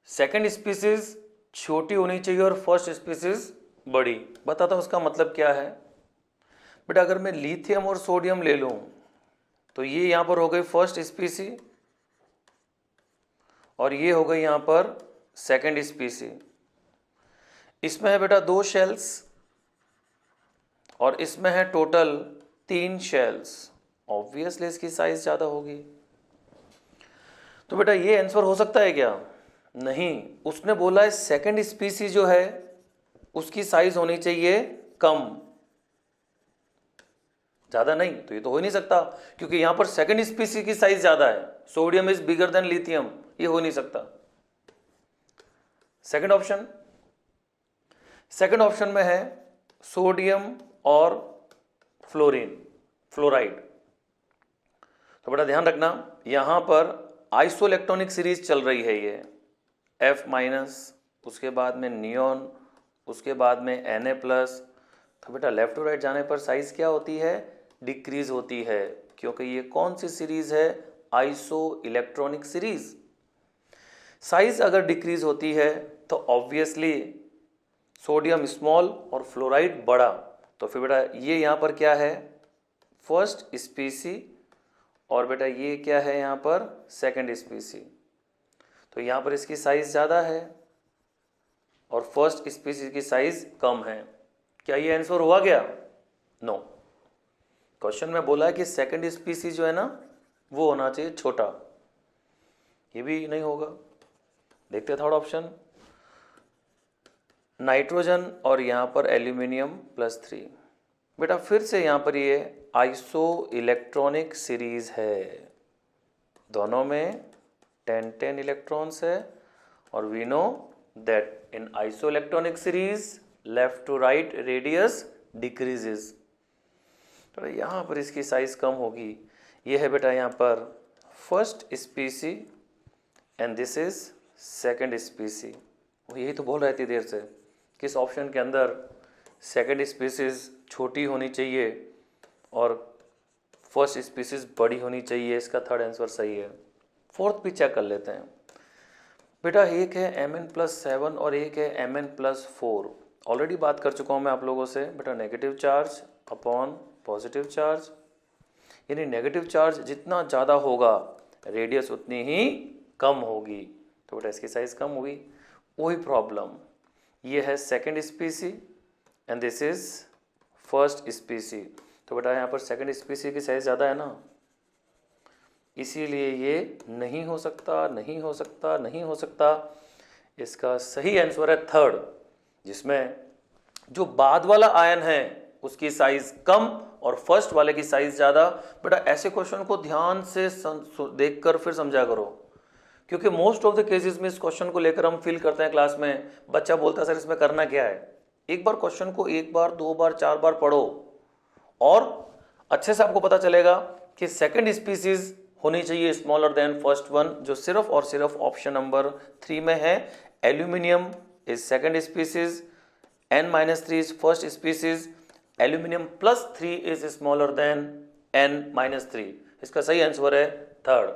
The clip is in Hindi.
सेकंड स्पीसीज छोटी होनी चाहिए और फर्स्ट स्पीसीज बड़ी। बताता हूँ उसका मतलब क्या है। बेटा अगर मैं लिथियम और सोडियम ले लूँ तो ये यहाँ पर हो गई फर्स्ट स्पीसी और ये हो गई यहाँ पर सेकंड स्पीसी। इसमें है बेटा 2 शेल्स और इसमें है टोटल 3 शेल्स। ऑब्वियसली इसकी साइज ज़्यादा होगी। तो बेटा ये आंसर हो सकता है क्या? नहीं, उसने बोला है सेकंड स्पीसी जो है उसकी साइज होनी चाहिए कम, ज़्यादा नहीं। तो ये तो हो ही नहीं सकता क्योंकि यहां पर सेकंड स्पीसी की साइज ज़्यादा है। Sodium is bigger than lithium, ये हो नहीं सकता। सेकंड ऑप्शन में है सोडियम और फ्लोराइड। तो बेटा ध्यान रखना यहां पर आइसोइलेक्ट्रॉनिक सीरीज चल रही है। ये F-, उसके बाद में नियॉन, उसके बाद में Na+। तो बेटा लेफ्ट टू राइट जाने पर साइज क्या होती है? डिक्रीज होती है, क्योंकि ये कौन सी सीरीज है? Iso electronic series. साइज अगर डिक्रीज होती है तो ऑब्वियसली सोडियम स्मॉल और फ्लोराइड बड़ा। तो फिर बेटा ये यहाँ पर क्या है? फर्स्ट स्पीसी और बेटा ये क्या है यहाँ पर? सेकंड स्पीसी। तो यहाँ पर इसकी साइज ज़्यादा है और फर्स्ट स्पीसी की साइज कम है। क्या ये आंसर हुआ क्या? नो। क्वेश्चन में बोला है कि सेकंड स्पीसी जो है ना वो होना चाहिए छोटा, ये भी नहीं होगा। देखते हैं थर्ड ऑप्शन, नाइट्रोजन और यहाँ पर एल्यूमिनियम +3। बेटा फिर से यहाँ पर ये आइसो इलेक्ट्रॉनिक सीरीज है, दोनों में 10-10 इलेक्ट्रॉन्स है और we know that in isoelectronic series left to right radius decreases. तो यहाँ पर इसकी साइज कम होगी। ये है बेटा यहाँ पर first स्पीसी and this is second स्पीसी। वो यही तो बोल रहे थे देर से, किस ऑप्शन के अंदर सेकंड स्पीसीज छोटी होनी चाहिए और फर्स्ट स्पीसीज बड़ी होनी चाहिए। इसका थर्ड आंसर सही है। फोर्थ भी चेक कर लेते हैं। बेटा एक है Mn+7 और एक है Mn+4। ऑलरेडी बात कर चुका हूँ मैं आप लोगों से। बेटा negative charge upon positive charge, यानी नेगेटिव चार्ज जितना ज़्यादा होगा रेडियस उतनी ही कम होगी। तो बेटा इसकी साइज कम होगी। वही प्रॉब्लम, ये है second स्पीसी and this is first स्पीसी। तो बेटा यहाँ पर सेकंड स्पीसी की साइज ज़्यादा है ना, इसीलिए ये नहीं हो सकता, नहीं हो सकता, नहीं हो सकता। इसका सही आंसर है थर्ड, जिसमें जो बाद वाला आयन है उसकी साइज कम और फर्स्ट वाले की साइज ज़्यादा। बेटा ऐसे क्वेश्चन को ध्यान से देखकर फिर समझा करो, क्योंकि मोस्ट ऑफ द केसेस में इस क्वेश्चन को लेकर हम फील करते हैं क्लास में। बच्चा बोलता है सर इसमें करना क्या है। एक बार क्वेश्चन को 1 बार 2 बार 4 बार पढ़ो और अच्छे से आपको पता चलेगा कि सेकंड स्पीसीज होनी चाहिए स्मॉलर देन फर्स्ट वन, जो सिर्फ और सिर्फ ऑप्शन नंबर 3 में है। Aluminium is second species, N-3 is first species, aluminium +3 is smaller than N-3। इसका सही आंसर है थर्ड।